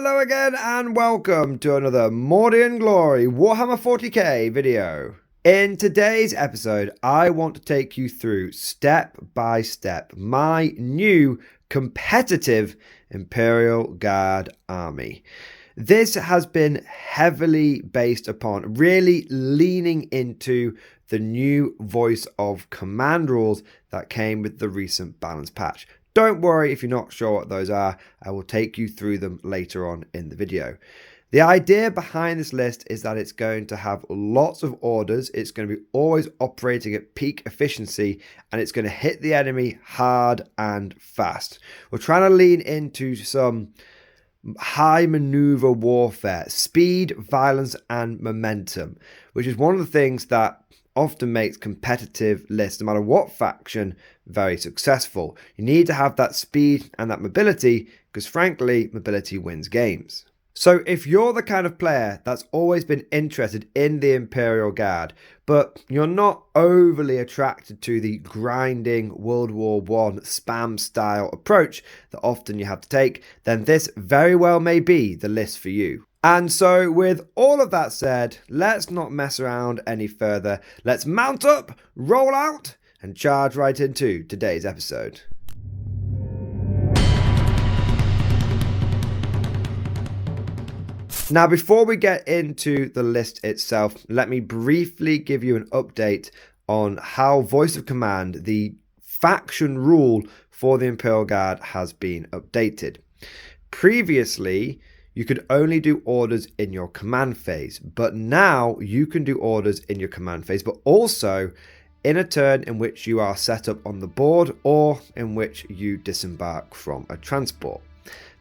Hello again and welcome to another Mordian Glory Warhammer 40k video. In today's episode, I want to take you through step by step my new competitive Imperial Guard army. This has been heavily based upon really leaning into the new voice of command rules that came with the recent balance patch. Don't worry if you're not sure what those are, I will take you through them later on in the video. The idea behind this list is that it's going to have lots of orders, it's going to be always operating at peak efficiency, and it's going to hit the enemy hard and fast. We're trying to lean into some high maneuver warfare, speed, violence, and momentum, which is one of the things that often makes competitive lists, no matter what faction, very successful. You need to have that speed and that mobility, because frankly, mobility wins games. So if you're the kind of player that's always been interested in the Imperial Guard, but you're not overly attracted to the grinding World War I spam style approach that often you have to take, then this very well may be the list for you. And so with all of that said, let's not mess around any further. Let's mount up, roll out, and charge right into today's episode. Now, before we get into the list itself, let me briefly give you an update on how Voice of Command, the faction rule for the Imperial Guard, has been updated. Previously, you could only do orders in your command phase, but now you can do orders in your command phase, but also in a turn in which you are set up on the board or in which you disembark from a transport.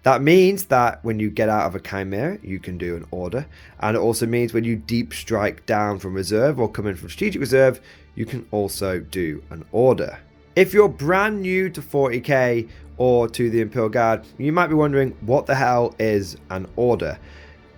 That means that when you get out of a chimera, you can do an order, and it also means when you deep strike down from reserve or come in from strategic reserve, you can also do an order. If you're brand new to 40k or to the Imperial Guard, you might be wondering what the hell is an order.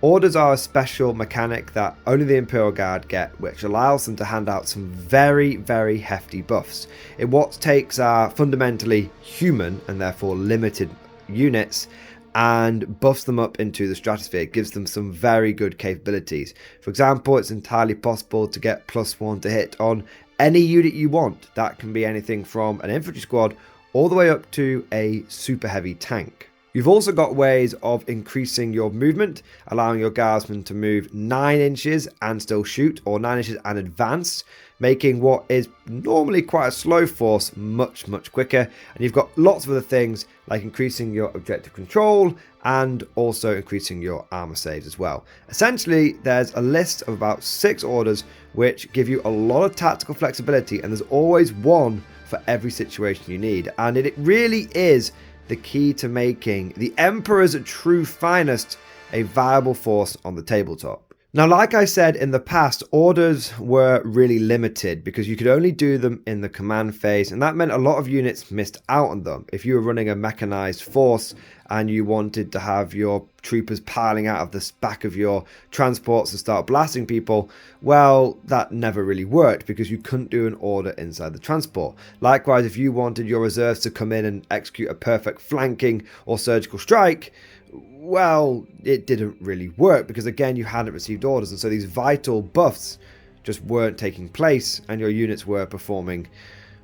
Orders are a special mechanic that only the Imperial Guard get, which allows them to hand out some very, very hefty buffs. In what takes are fundamentally human and therefore limited units and buffs them up into the stratosphere. It gives them some very good capabilities. For example, it's entirely possible to get +1 to hit on any unit you want. That can be anything from an infantry squad all the way up to a super heavy tank. You've also got ways of increasing your movement, allowing your guardsmen to move 9 inches and still shoot, or 9 inches and advance, making what is normally quite a slow force much, much quicker. And you've got lots of other things like increasing your objective control and also increasing your armor saves as well. Essentially, there's a list of about 6 orders which give you a lot of tactical flexibility, and there's always one for every situation you need. And it really is the key to making the Emperor's true finest a viable force on the tabletop. Now, like I said in the past, orders were really limited because you could only do them in the command phase, and that meant a lot of units missed out on them. If you were running a mechanized force and you wanted to have your troopers piling out of the back of your transports and start blasting people, well, that never really worked because you couldn't do an order inside the transport. Likewise, if you wanted your reserves to come in and execute a perfect flanking or surgical strike, well, it didn't really work because, again, you hadn't received orders, and so these vital buffs just weren't taking place and your units were performing,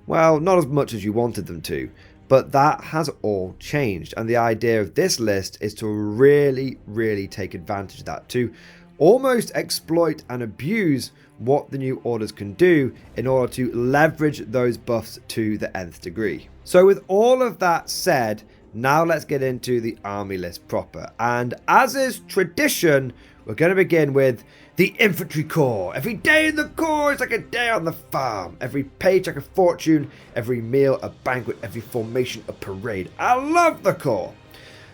well, not as much as you wanted them to. But that has all changed, and the idea of this list is to really, really take advantage of that, to almost exploit and abuse what the new orders can do in order to leverage those buffs to the nth degree. So with all of that said, now let's get into the army list proper, and as is tradition, we're going to begin with the infantry corps. Every day in the corps is like a day on the farm. Every paycheck a fortune, every meal a banquet, every formation a parade. I love the corps.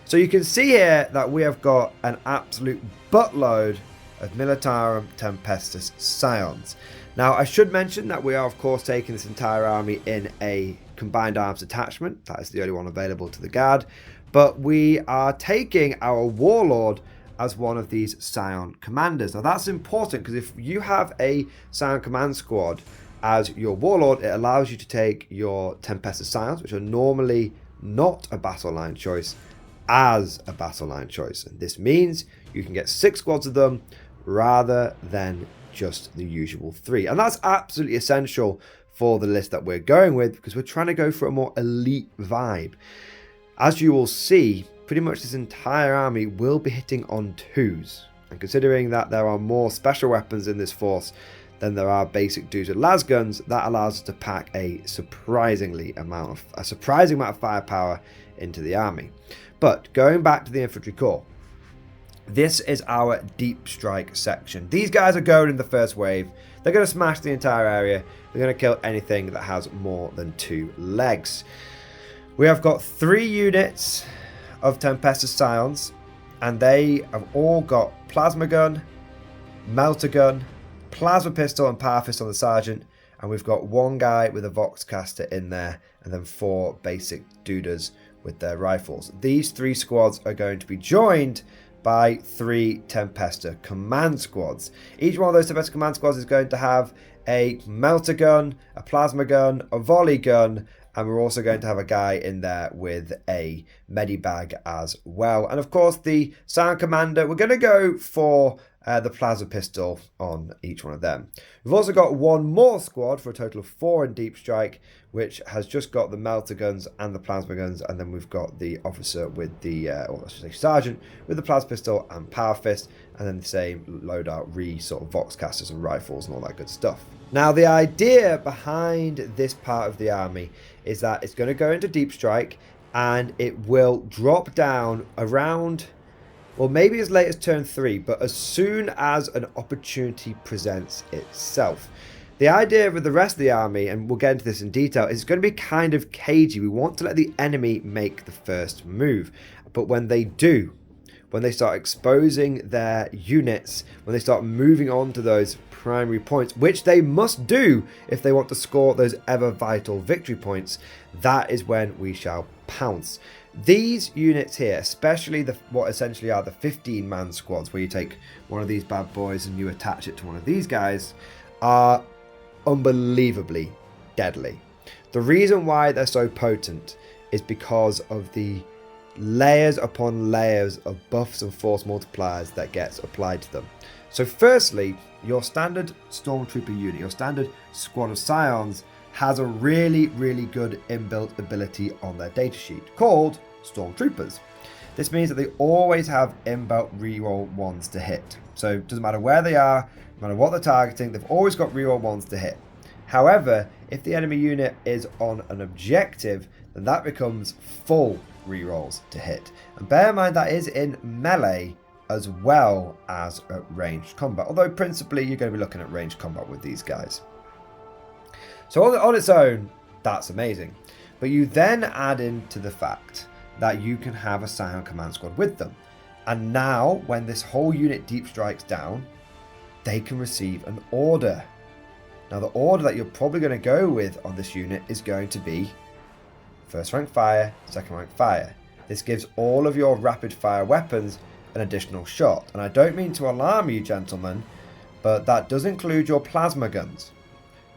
So you can see here that we have got an absolute buttload of Militarum Tempestus Scions. Now, I should mention that we are, of course, taking this entire army in a combined arms detachment. That is the only one available to the Guard. But we are taking our Warlord as one of these Scion commanders. Now, that's important because if you have a Scion command squad as your Warlord, it allows you to take your Tempestus Scions, which are normally not a battle line choice, as a battle line choice. And this means you can get 6 squads of them rather than just the usual 3. And that's absolutely essential for the list that we're going with, because we're trying to go for a more elite vibe. As you will see, pretty much this entire army will be hitting on 2s. And considering that there are more special weapons in this force than there are basic dudes with las guns, that allows us to pack a surprising amount of firepower into the army. But going back to the infantry corps, this is our deep strike section. These guys are going in the first wave. They're going to smash the entire area. They're going to kill anything that has more than 2 legs. We have got 3 units of Tempestus Scions, and they have all got plasma gun, melter gun, plasma pistol and power fist on the sergeant, and we've got 1 guy with a Voxcaster in there, and then 4 basic duders with their rifles. These 3 squads are going to be joined by 3 Tempesta command squads. Each one of those Tempesta command squads is going to have a melter gun, a plasma gun, a volley gun, and we're also going to have a guy in there with a medibag as well. And of course, the Scion commander, we're going to go for the plasma pistol on each one of them. We've also got 1 more squad for a total of 4 in deep strike, which has just got the melter guns and the plasma guns, and then we've got the officer with the, or I should say sergeant, with the plasma pistol and power fist, and then the same loadout sort of Voxcasters and rifles and all that good stuff. Now, the idea behind this part of the army is that it's going to go into deep strike, and it will drop down around, well, maybe as late as turn 3, but as soon as an opportunity presents itself. The idea with the rest of the army, and we'll get into this in detail, is it's going to be kind of cagey. We want to let the enemy make the first move. But when they do, when they start exposing their units, when they start moving on to those primary points, which they must do if they want to score those ever vital victory points, that is when we shall pounce. These units here, especially what essentially are the 15-man squads, where you take one of these bad boys and you attach it to one of these guys, are unbelievably deadly. The reason why they're so potent is because of the layers upon layers of buffs and force multipliers that gets applied to them. So firstly, your standard stormtrooper unit, your standard squad of Scions, has a really, really good inbuilt ability on their datasheet called Stormtroopers. This means that they always have inbuilt reroll 1s to hit. So it doesn't matter where they are, no matter what they're targeting, they've always got reroll 1s to hit. However, if the enemy unit is on an objective, then that becomes full rerolls to hit. And bear in mind that is in melee as well as at ranged combat, although principally you're going to be looking at ranged combat with these guys. So on its own, that's amazing. But you then add into the fact that you can have a Scion command squad with them. And now, when this whole unit deep strikes down, they can receive an order. Now, the order that you're probably going to go with on this unit is going to be first rank fire, second rank fire. This gives all of your rapid fire weapons an additional shot. And I don't mean to alarm you, gentlemen, but that does include your plasma guns.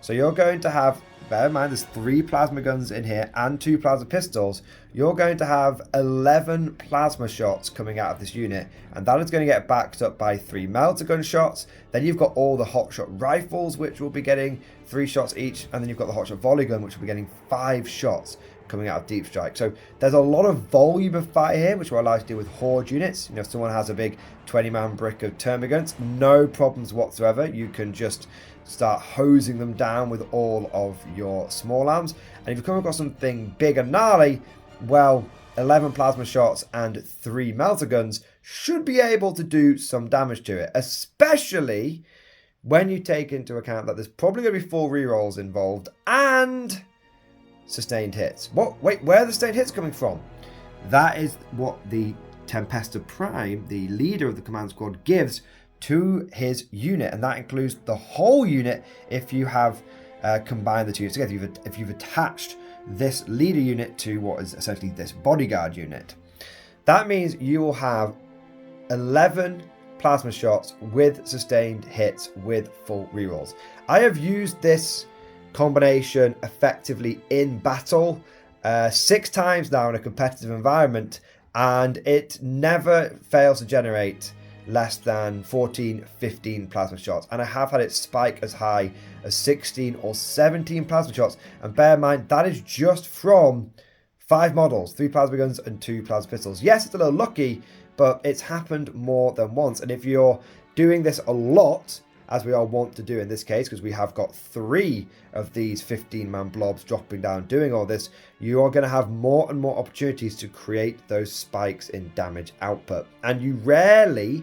So you're going to have, bear in mind there's 3 plasma guns in here and 2 plasma pistols. You're going to have 11 plasma shots coming out of this unit, and that is going to get backed up by 3 melter gun shots. Then you've got all the hotshot rifles, which will be getting 3 shots each, and then you've got the hotshot volley gun, which will be getting 5 shots coming out of deep strike. So there's a lot of volume of fire here, which will allow you to deal with horde units. You know, if someone has a big 20-man brick of termagants, no problems whatsoever. You can just start hosing them down with all of your small arms. And if you come across something big and gnarly, well, 11 plasma shots and 3 melter guns should be able to do some damage to it, especially when you take into account that there's probably going to be 4 rerolls involved and sustained hits. Wait, where are the sustained hits coming from? That is what the Tempesta Prime, the leader of the command squad, gives to his unit, and that includes the whole unit if you have combined the 2 units together. If you've attached this leader unit to what is essentially this bodyguard unit. That means you will have 11 plasma shots with sustained hits with full rerolls. I have used this combination effectively in battle 6 times now in a competitive environment, and it never fails to generate less than 14, 15 plasma shots, and I have had it spike as high as 16 or 17 plasma shots. And bear in mind, that is just from 5 models, 3 plasma guns and 2 plasma pistols. Yes, it's a little lucky, but it's happened more than once. And if you're doing this a lot, as we are wont to do in this case, because we have got 3 of these 15-man blobs dropping down doing all this, you are going to have more and more opportunities to create those spikes in damage output. And you rarely,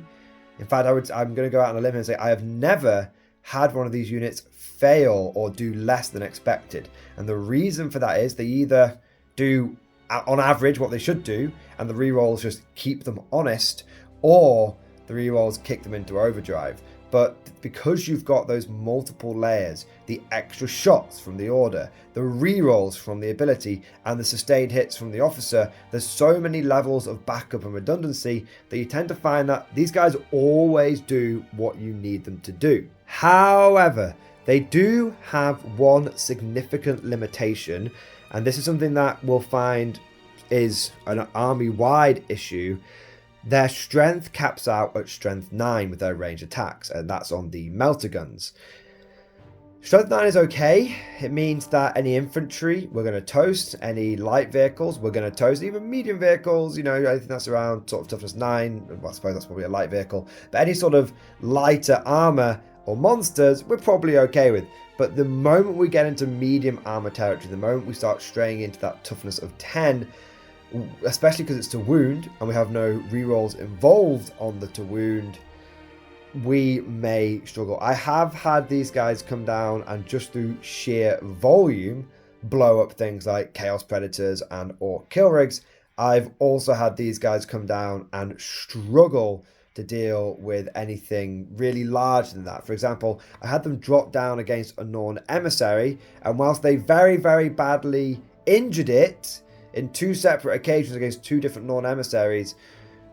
in fact, I'm going to go out on a limb and say I have never had one of these units fail or do less than expected. And the reason for that is they either do, on average, what they should do, and the rerolls just keep them honest, or the rerolls kick them into overdrive. But because you've got those multiple layers, the extra shots from the order, the rerolls from the ability, and the sustained hits from the officer, there's so many levels of backup and redundancy that you tend to find that these guys always do what you need them to do. However, they do have one significant limitation, and this is something that we'll find is an army-wide issue. Their strength caps out at strength 9 with their range attacks, and that's on the melter guns. Strength 9 is okay. It means that any infantry we're going to toast, any light vehicles we're going to toast, even medium vehicles, you know, I think that's around sort of toughness 9. Well, I suppose that's probably a light vehicle. But any sort of lighter armor or monsters we're probably okay with. But the moment we get into medium armor territory, the moment we start straying into that toughness of 10, especially because it's to wound and we have no rerolls involved on the to wound, we may struggle. I have had these guys come down and just through sheer volume blow up things like Chaos Predators and or kill rigs. I've also had these guys come down and struggle to deal with anything really larger than that. For example, I had them drop down against a Norn Emissary, and whilst they very, very badly injured it in 2 separate occasions against 2 different Norn Emissaries,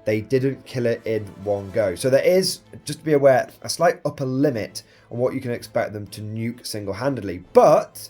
they didn't kill it in one go. So there is, just to be aware, a slight upper limit on what you can expect them to nuke single-handedly. But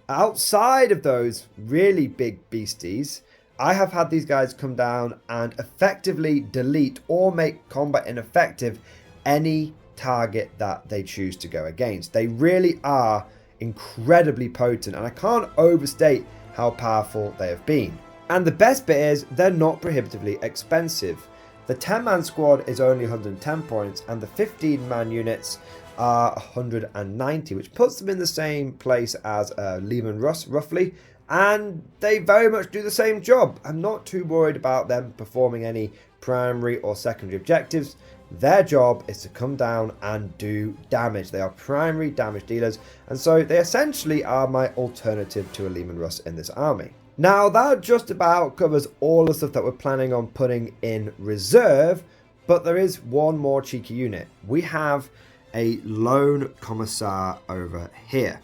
outside of those really big beasties, I have had these guys come down and effectively delete or make combat ineffective any target that they choose to go against. They really are incredibly potent, and I can't overstate how powerful they have been. And the best bit is they're not prohibitively expensive. The 10-man squad is only 110 points and the 15-man units are 190, which puts them in the same place as Leman Russ roughly, and they very much do the same job. I'm not too worried about them performing any primary or secondary objectives. Their job is to come down and do damage. They are primary damage dealers, and so they essentially are my alternative to a Leman Russ in this army. Now that just about covers all the stuff that we're planning on putting in reserve, but there is one more cheeky unit. We have a lone commissar over here.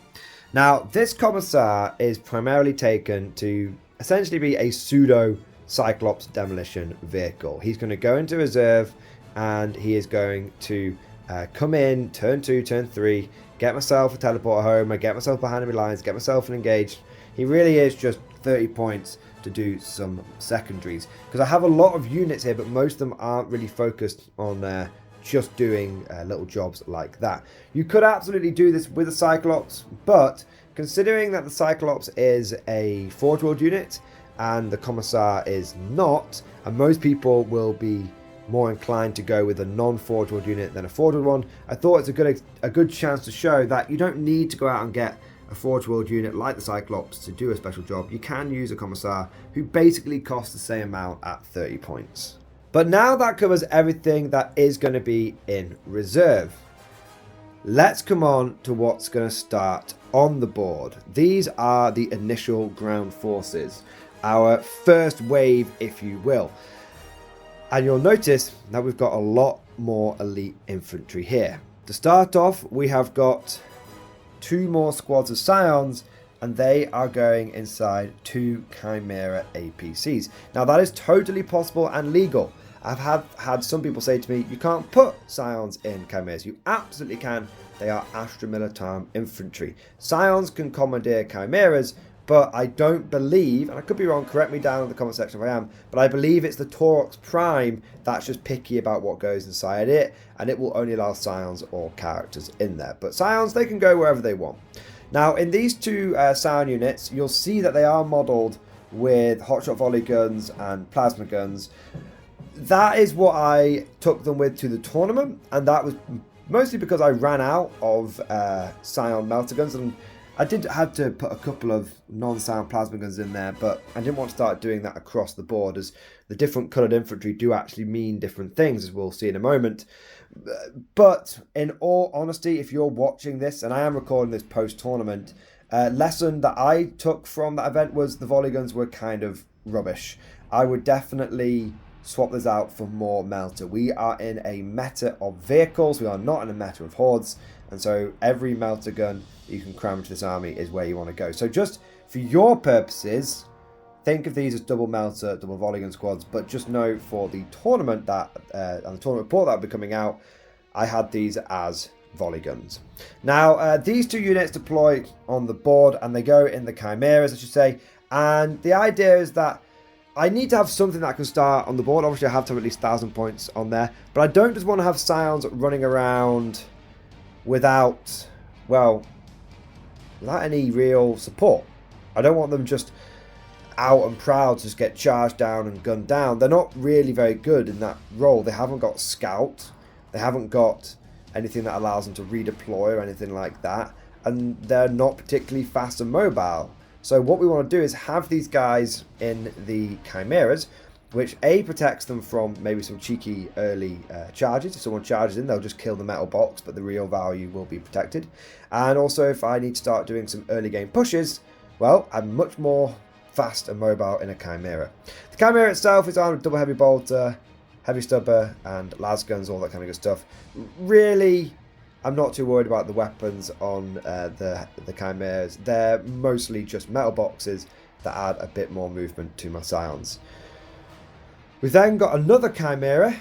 Now this commissar is primarily taken to essentially be a pseudo Cyclops demolition vehicle. He's going to go into reserve and he is going to come in turn 2, turn 3, get myself a teleporter home, I get myself behind enemy lines, get myself an engaged. He really is just 30 points to do some secondaries, because I have a lot of units here, but most of them aren't really focused on just doing little jobs like that. You could absolutely do this with a Cyclops, but considering that the Cyclops is a Forge World unit and the Commissar is not, and most people will be more inclined to go with a non-Forge World unit than a Forge World one, I thought it's a good chance to show that you don't need to go out and get a Forge World unit like the Cyclops to do a special job. You can use a Commissar who basically costs the same amount at 30 points. But now that covers everything that is going to be in reserve. Let's come on to what's going to start on the board. These are the initial ground forces, our first wave, if you will. And you'll notice that we've got a lot more elite infantry here. To start off, we have got 2 more squads of Scions, and they are going inside 2 Chimera APCs. Now that is totally possible and legal. I've had some people say to me, you can't put Scions in Chimeras. You absolutely can. They are Astra Militarm infantry. Scions can commandeer Chimeras, but I don't believe, and I could be wrong, correct me down in the comment section if I am, but I believe it's the Taurox Prime that's just picky about what goes inside it, and it will only allow Scions or characters in there. But Scions, they can go wherever they want. Now, in these two Scion units, you'll see that they are modelled with hotshot volley guns and plasma guns. That is what I took them with to the tournament, and that was mostly because I ran out of Scion melter guns, and I did have to put a couple of non-Scion plasma guns in there, but I didn't want to start doing that across the board, as the different coloured infantry do actually mean different things, as we'll see in a moment. But in all honesty, if you're watching this, and I am recording this post-tournament, lesson that I took from that event was the volley guns were kind of rubbish. I would definitely swap this out for more melter. We are in a meta of vehicles, we are not in a meta of hordes, and so every melter gun you can cram into this army is where you want to go. So just for your purposes, think of these as double melter, double volley gun squads, but just know for the tournament that and the tournament report that will be coming out, I had these as volley guns. Now these two units deploy on the board, and they go in the chimeras, I should say, and the idea is that I need to have something that can start on the board. Obviously I have to have at least 1,000 points on there, but I don't just want to have Scions running around without, well, without any real support. I don't want them just out and proud to just get charged down and gunned down. They're not really very good in that role. They haven't got scout, they haven't got anything that allows them to redeploy or anything like that, and they're not particularly fast and mobile. So what we want to do is have these guys in the chimeras, which A, protects them from maybe some cheeky early charges. If someone charges in, they'll just kill the metal box, but the real value will be protected. And also, if I need to start doing some early game pushes, well, I'm much more fast and mobile in a chimera. The chimera itself is armed with double heavy bolter, heavy stubber, and las guns, all that kind of good stuff. Really, I'm not too worried about the weapons on the chimeras. They're mostly just metal boxes that add a bit more movement to my Scions. We've then got another chimera,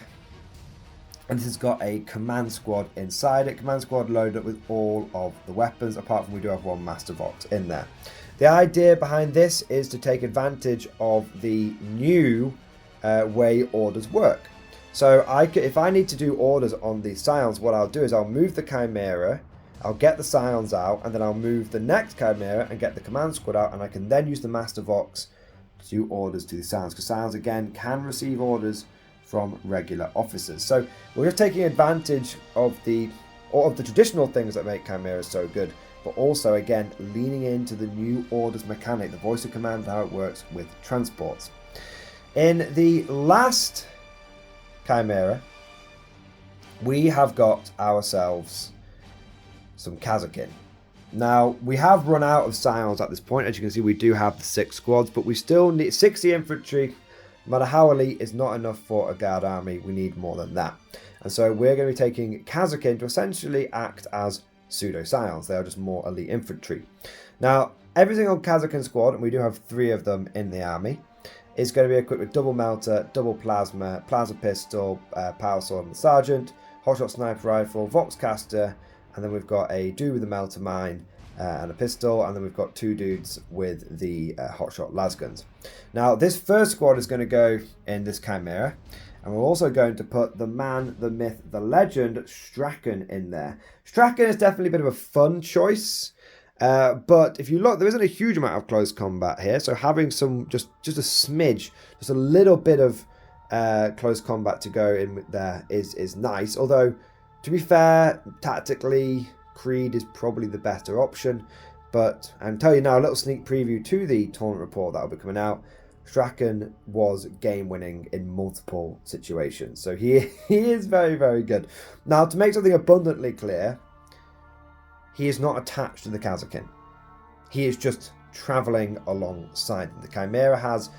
and this has got a command squad inside it. Command squad loaded up with all of the weapons, apart from we do have one Master Vox in there. The idea behind this is to take advantage of the new way orders work. So if I need to do orders on the Scions, what I'll do is I'll move the chimera, I'll get the Scions out, and then I'll move the next chimera and get the command squad out, and I can then use the Master Vox to do orders to the Scions, because Scions again can receive orders from regular officers. So we're just taking advantage of the traditional things that make chimeras so good, but also again leaning into the new orders mechanic, the voice of command, how it works with transports. In the last chimera, we have got ourselves some Kazakin. Now, we have run out of Scions at this point. As you can see, we do have the 6 squads, but we still need 60 infantry. No matter how elite, is not enough for a guard army. We need more than that. And so we're going to be taking Kazakin to essentially act as pseudo-Scions. They are just more elite infantry. Now, every single Kazakin squad, and we do have 3 of them in the army, is going to be equipped with double melter, double plasma, plasma pistol, power sword and sergeant, hotshot sniper rifle, vox caster, and then we've got a dude with a melter mine and a pistol, and then we've got 2 dudes with the hotshot las guns. Now, this first squad is going to go in this chimera, and we're also going to put the man, the myth, the legend, Strachan in there. Strachan is definitely a bit of a fun choice. But if you look, there isn't a huge amount of close combat here, so having some just a smidge, just a little bit of close combat to go in with there is nice. Although, to be fair, tactically, Creed is probably the better option. But I'm telling you now, a little sneak preview to the tournament report that will be coming out. Strachan was game-winning in multiple situations, so he is very, very good. Now, to make something abundantly clear, he is not attached to the Kazakin. He is just travelling alongside them. The Chimera has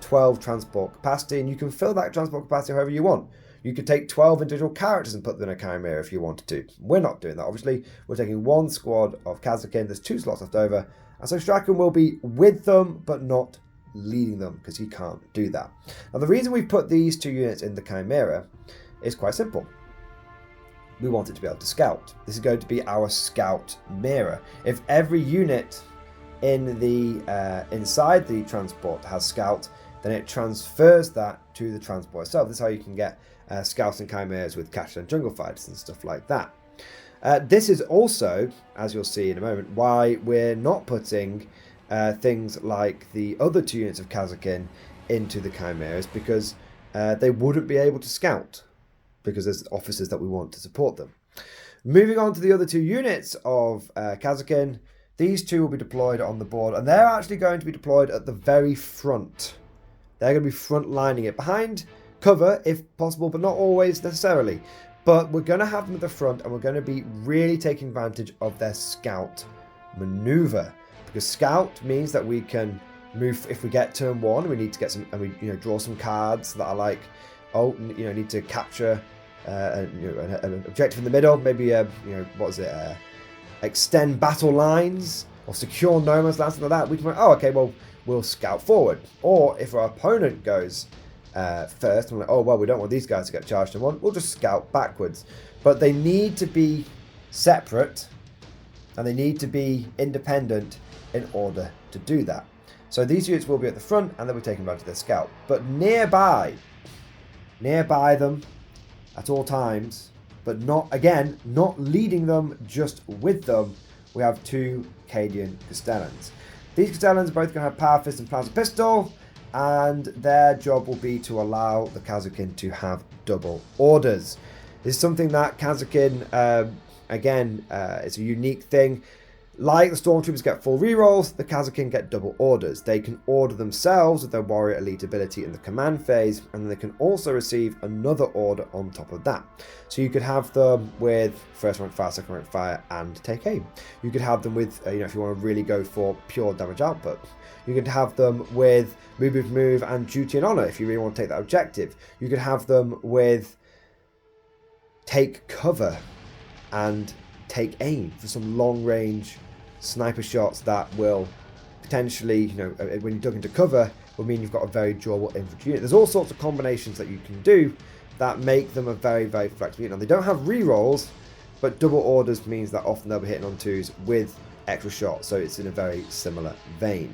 12 transport capacity, and you can fill that transport capacity however you want. You could take 12 individual characters and put them in a Chimera if you wanted to. We're not doing that, obviously. We're taking 1 squad of Kazakin. There's 2 slots left over. And so Strachan will be with them, but not leading them, because he can't do that. Now, the reason we put these 2 units in the Chimera is quite simple. We want it to be able to scout. This is going to be our scout mirror. If every unit in the inside the transport has scout, then it transfers that to the transport itself. This is how you can get scouts and chimeras with Catalan jungle fighters and stuff like that. This is also, as you'll see in a moment, why we're not putting things like the other 2 units of Kazakin into the chimeras, because they wouldn't be able to scout, because there's officers that we want to support them. Moving on to the other 2 units of Kazakin, these 2 will be deployed on the board, and they're actually going to be deployed at the very front. They're going to be front lining it, behind cover if possible, but not always necessarily. But we're going to have them at the front, and we're going to be really taking advantage of their scout maneuver, because scout means that we can move. If we get turn 1, we need to get some, and we draw some cards that are like, oh, need to capture an objective in the middle, maybe extend battle lines or secure no man's land, something like that. We can okay, well, we'll scout forward. Or if our opponent goes first, and we're like, oh well, we don't want these guys to get charged in 1, we'll just scout backwards. But they need to be separate, and they need to be independent in order to do that. So these units will be at the front, and they'll be taken back to their scout. But nearby them at all times, but not leading them, just with them, we have 2 Cadian Castellans. These Castellans are both going to have Power Fist and Plasma Pistol, and their job will be to allow the Kazakin to have double orders. This is something that Kazakin, it's a unique thing. Like the Stormtroopers get full rerolls, the Kazakin get double orders. They can order themselves with their Warrior Elite ability in the command phase, and they can also receive another order on top of that. So you could have them with first rank fire, second rank fire, and take aim. You could have them with, if you want to really go for pure damage output. You could have them with move, and duty and honor if you really want to take that objective. You could have them with take cover and take aim for some long range sniper shots that will potentially, when you dug into cover, will mean you've got a very durable infantry unit. There's all sorts of combinations that you can do that make them a very, very flexible unit. Now, they don't have rerolls, but double orders means that often they'll be hitting on 2s with extra shots, so it's in a very similar vein.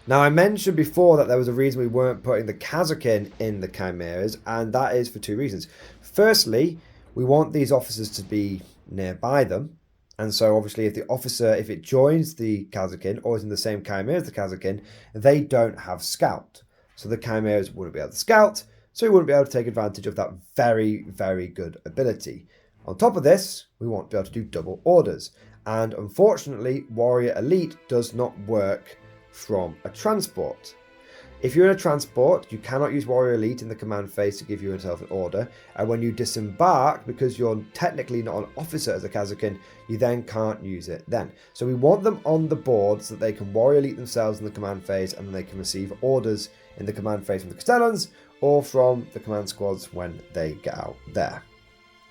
Now, I mentioned before that there was a reason we weren't putting the Kazakin in the Chimeras, and that is for 2 reasons. Firstly, we want these officers to be nearby them, and so obviously if the officer, if it joins the Kazakin or is in the same Chimera as the Kazakin, they don't have scout. So the Chimeras wouldn't be able to scout, so we wouldn't be able to take advantage of that very, very good ability. On top of this, we want to be able to do double orders, and unfortunately, Warrior Elite does not work from a transport. If you're in a transport, you cannot use Warrior Elite in the command phase to give yourself an order, and when you disembark, because you're technically not an officer as a Kazakin, you then can't use it then. So we want them on the board so that they can Warrior Elite themselves in the command phase, and then they can receive orders in the command phase from the Castellans or from the command squads when they get out there.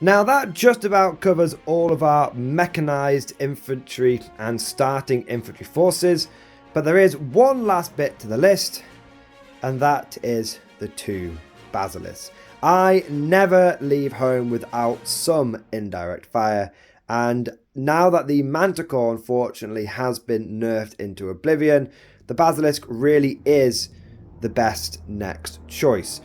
Now that just about covers all of our mechanized infantry and starting infantry forces, but there is one last bit to the list, and that is the 2 Basilisks. I never leave home without some indirect fire, and now that the Manticore unfortunately has been nerfed into oblivion, the Basilisk really is the best next choice.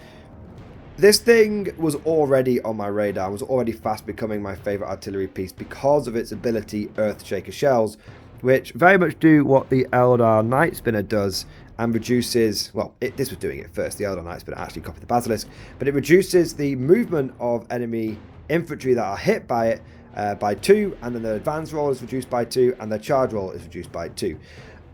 This thing was already on my radar, was already fast becoming my favourite artillery piece because of its ability Earthshaker Shells, which very much do what the Eldar Night Spinner does and reduces, this was doing it first, the Eldar Night Spinner actually copied the Basilisk, but it reduces the movement of enemy infantry that are hit by it by 2, and then their advance roll is reduced by 2, and their charge roll is reduced by 2.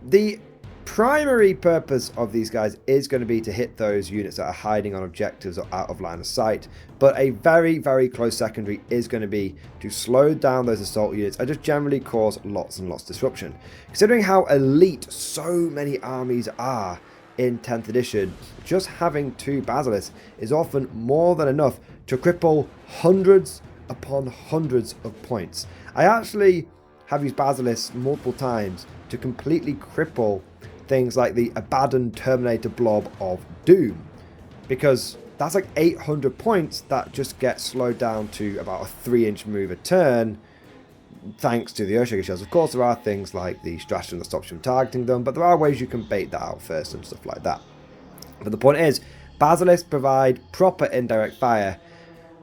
The primary purpose of these guys is going to be to hit those units that are hiding on objectives or out of line of sight, but a very, very close secondary is going to be to slow down those assault units and just generally cause lots and lots of disruption. Considering how elite so many armies are in 10th edition, just having 2 Basilisks is often more than enough to cripple hundreds upon hundreds of points. I actually have used Basilisks multiple times to completely cripple things like the Abaddon Terminator Blob of Doom, because that's like 800 points that just get slowed down to about a 3-inch move a turn thanks to the Earthshaker shells. Of course, there are things like the stratagem that stops you from targeting them, but there are ways you can bait that out first and stuff like that. But the point is, Basilisks provide proper indirect fire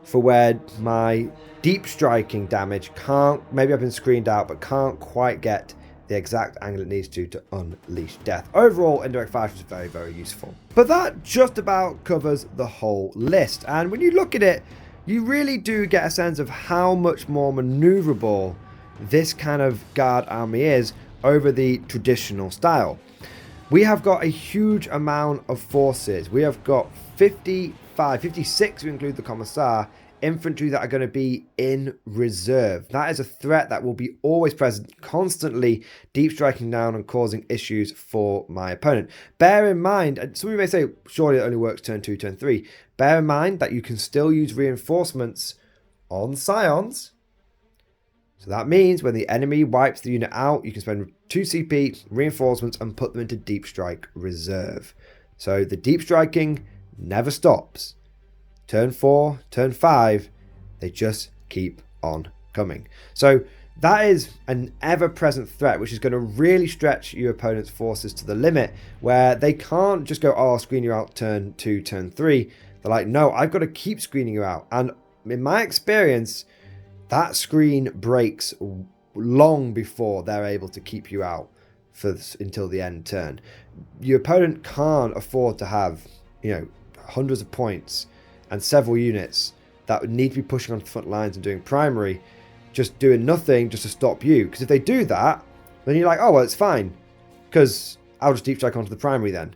for where my deep striking damage can't, maybe I've been screened out, but can't quite get the exact angle it needs to unleash death. Overall, indirect fire is very, very useful. But that just about covers the whole list. And when you look at it, you really do get a sense of how much more maneuverable this kind of guard army is over the traditional style. We have got a huge amount of forces. We have got 56 to include the Commissar, infantry that are going to be in reserve. That is a threat that will be always present, constantly deep striking down and causing issues for my opponent. Bear in mind, and some of you may say, surely it only works turn 2, turn 3. Bear in mind that you can still use reinforcements on Scions. So that means when the enemy wipes the unit out, you can spend 2 CP, reinforcements, and put them into deep strike reserve. So the deep striking never stops. Turn 4, turn 5, they just keep on coming. So that is an ever-present threat, which is going to really stretch your opponent's forces to the limit, where they can't just go, oh, I'll screen you out turn 2, turn 3. They're like, no, I've got to keep screening you out. And in my experience, that screen breaks long before they're able to keep you out until the end turn. Your opponent can't afford to have, hundreds of points and several units that would need to be pushing onto the front lines and doing primary, just doing nothing just to stop you. Because if they do that, then you're like, oh, well, it's fine, because I'll just deep strike onto the primary then.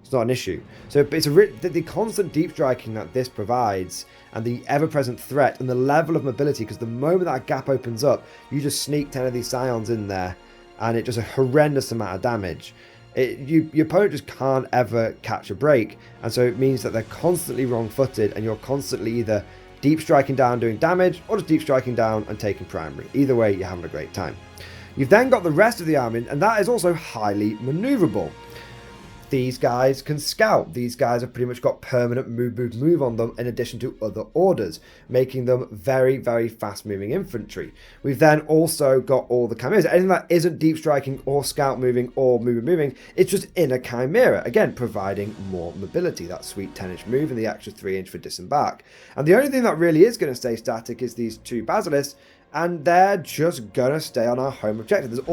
It's not an issue. So it's the constant deep striking that this provides, and the ever-present threat, and the level of mobility, because the moment that gap opens up, you just sneak 10 of these Scions in there, and it does a horrendous amount of damage. Your opponent just can't ever catch a break, and so it means that they're constantly wrong-footed, and you're constantly either deep striking down doing damage, or just deep striking down and taking primary. Either way, you're having a great time. You've then got the rest of the army, and that is also highly maneuverable. These guys can scout. These guys have pretty much got permanent move on them, in addition to other orders, making them very, very fast-moving infantry. We've then also got all the chimeras. Anything that isn't deep striking or scout moving or moving, it's just in a chimera. Again, providing more mobility. That sweet 10-inch move and the extra 3-inch for disembark. And the only thing that really is going to stay static is these 2 Basilisks, and they're just going to stay on our home objective. There's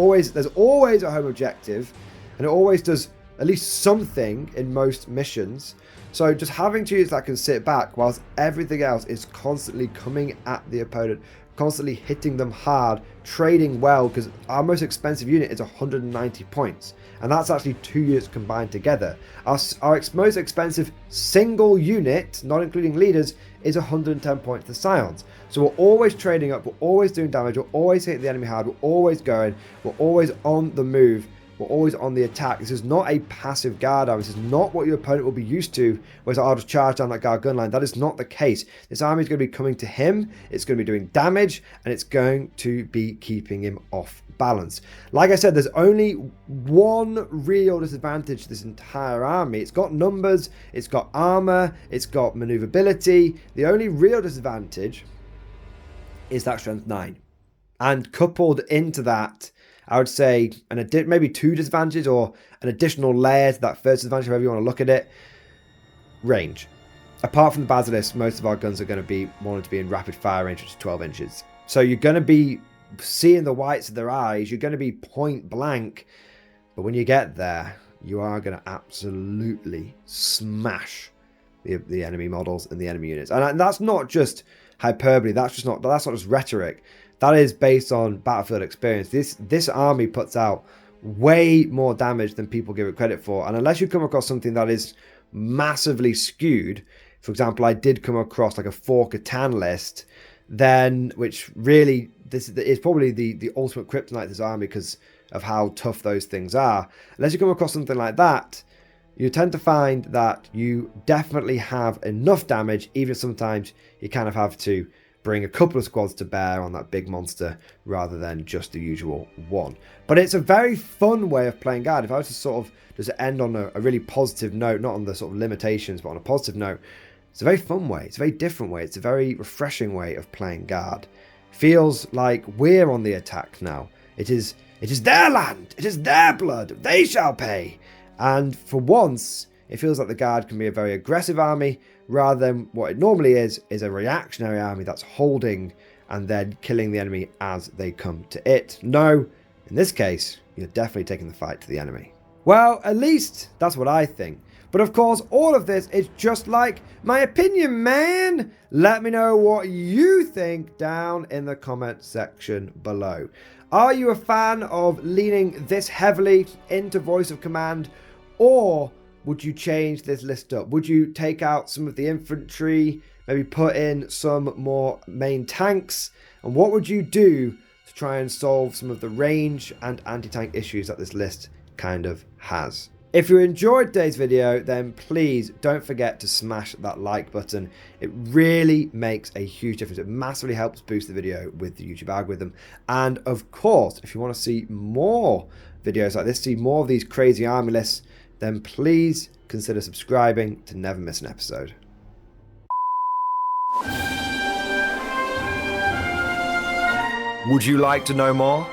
always a home objective, and it always does at least something in most missions. So just having 2 units that can sit back whilst everything else is constantly coming at the opponent, constantly hitting them hard, trading well, because our most expensive unit is 190 points, and that's actually 2 units combined together. Our most expensive single unit, not including leaders, is 110 points to Scions. So we're always trading up, we're always doing damage, we're always hitting the enemy hard, we're always going, we're always on the move, we're always on the attack. This is not a passive guard army. This is not what your opponent will be used to, whereas I'll just charge down that guard gun line. That is not the case. This army is going to be coming to him, it's going to be doing damage, and it's going to be keeping him off balance. Like I said, there's only one real disadvantage to this entire army. It's got numbers, it's got armor, it's got maneuverability. The only real disadvantage is that strength 9. And coupled into that, I would say maybe 2 disadvantages, or an additional layer to that first disadvantage, however you want to look at it. Range. Apart from the Basilisk, most of our guns are going to be wanted to be in rapid fire range, which is 12 inches. So you're going to be seeing the whites of their eyes. You're going to be point blank. But when you get there, you are going to absolutely smash the enemy models and the enemy units. And that's not just hyperbole. That's not just rhetoric. That is based on battlefield experience. This army puts out way more damage than people give it credit for. And unless you come across something that is massively skewed, for example, I did come across like a 4 Catan list, then, which really, this is probably the ultimate kryptonite of this army because of how tough those things are. Unless you come across something like that, you tend to find that you definitely have enough damage, even if sometimes you kind of have to bring a couple of squads to bear on that big monster rather than just the usual one. But it's a very fun way of playing guard. If I was to sort of just end on a really positive note, not on the sort of limitations, but on a positive note, it's a very fun way. It's a very different way. It's a very refreshing way of playing guard. Feels like we're on the attack now. It is their land. It is their blood. They shall pay. And for once, it feels like the Guard can be a very aggressive army rather than what it normally is a reactionary army that's holding and then killing the enemy as they come to it. No, in this case, you're definitely taking the fight to the enemy. Well, at least that's what I think. But of course, all of this is just like my opinion, man. Let me know what you think down in the comment section below. Are you a fan of leaning this heavily into voice of command, or would you change this list up? Would you take out some of the infantry, maybe put in some more main tanks? And what would you do to try and solve some of the range and anti-tank issues that this list kind of has? If you enjoyed today's video, then please don't forget to smash that like button. It really makes a huge difference. It massively helps boost the video with the YouTube algorithm. And of course, if you want to see more videos like this, see more of these crazy army lists, then please consider subscribing to never miss an episode. Would you like to know more?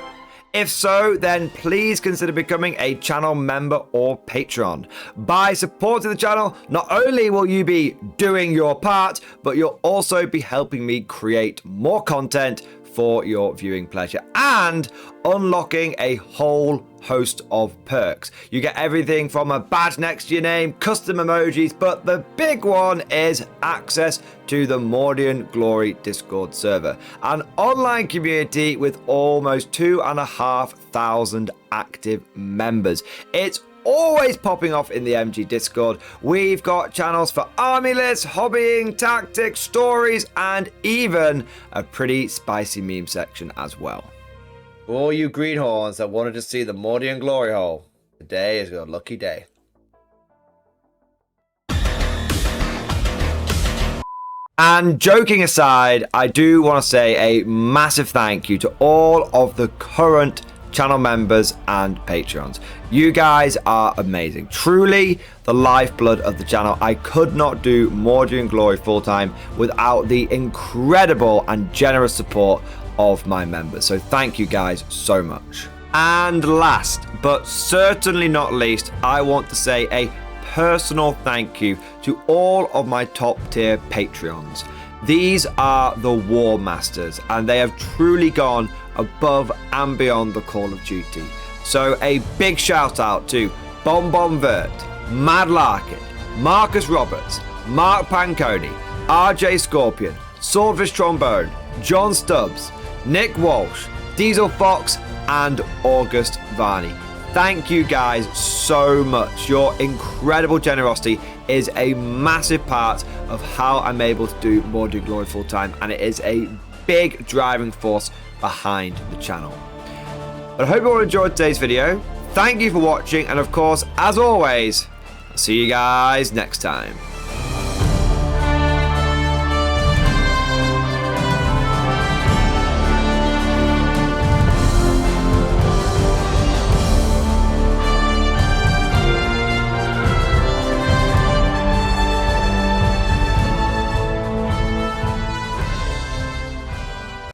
If so, then please consider becoming a channel member or patron. By supporting the channel, not only will you be doing your part, but you'll also be helping me create more content for your viewing pleasure and unlocking a whole host of perks. You get everything from a badge next to your name, custom emojis, but the big one is access to the Mordian Glory Discord server, an online community with almost 2,500 active members. It's always popping off in the MG Discord. We've got channels for army lists, hobbying, tactics, stories, and even a pretty spicy meme section as well. For all you greenhorns that wanted to see the Mordian glory hole, today is your lucky day. And joking aside, I do want to say a massive thank you to all of the current channel members and patrons. You guys are amazing. Truly the lifeblood of the channel. I could not do Mordian Glory full-time without the incredible and generous support of my members. So thank you guys so much. And last but certainly not least, I want to say a personal thank you to all of my top tier Patreons. These are the War Masters, and they have truly gone above and beyond the call of duty. So a big shout out to Bon Bon Vert, Mad Larkin, Marcus Roberts, Mark Panconi, RJ Scorpion, Swordfish Trombone, John Stubbs, Nick Walsh, Diesel Fox, and August Varney. Thank you guys so much. Your incredible generosity is a massive part of how I'm able to do Mordian Glory full time, and it is a big driving force behind the channel. But I hope you all enjoyed today's video. Thank you for watching, and of course, as always, I'll see you guys next time.